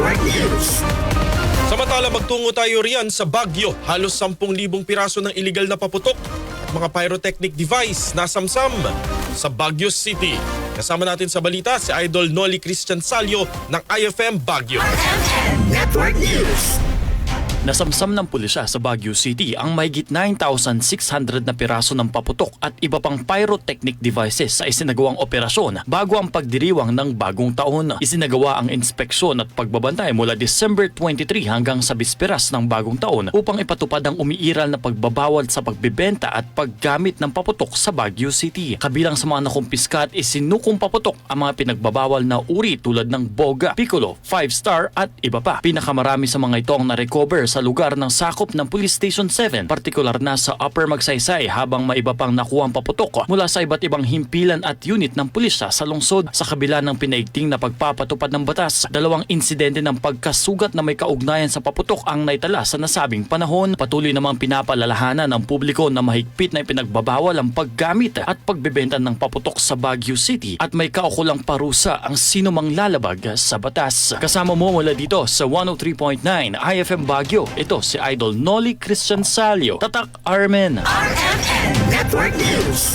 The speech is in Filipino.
Network News. Samantala magtungo tayo riyan sa Baguio. Halos 10,000 piraso ng iligal na paputok at mga pyrotechnic device nasamsam sa Baguio City. Kasama natin sa balita si Idol Noli Christian Salio ng IFM Baguio. Network News. Nasamsam ng pulisya sa Baguio City ang mahigit 9,600 na piraso ng paputok at iba pang pyrotechnic devices sa isinagawang operasyon bago ang pagdiriwang ng bagong taon. Isinagawa ang inspeksyon at pagbabantay mula December 23 hanggang sa bisperas ng bagong taon upang ipatupad ang umiiral na pagbabawal sa pagbebenta at paggamit ng paputok sa Baguio City. Kabilang sa mga nakumpiska at isinukong paputok ang mga pinagbabawal na uri tulad ng Boga, Piccolo, 5-star at iba pa. Pinakamarami sa mga ito ang na-recover sa lugar ng sakop ng Police Station 7, partikular na sa Upper Magsaysay, habang may iba pang nakuhang paputok mula sa iba't ibang himpilan at unit ng pulisya sa lungsod. Sa kabila ng pinaigting na pagpapatupad ng batas, 2 insidente ng pagkasugat na may kaugnayan sa paputok ang naitala sa nasabing panahon. Patuloy namang pinapaalalahanan ng publiko na mahigpit na ipinagbabawal ang paggamit at pagbebenta ng paputok sa Baguio City at may kaukulang parusa ang sino mang lalabag sa batas. Kasama mo mula dito sa 103.9 IFM Baguio. Ito si Idol Noli Christian Salio. Tatak Armen. RMN Network News.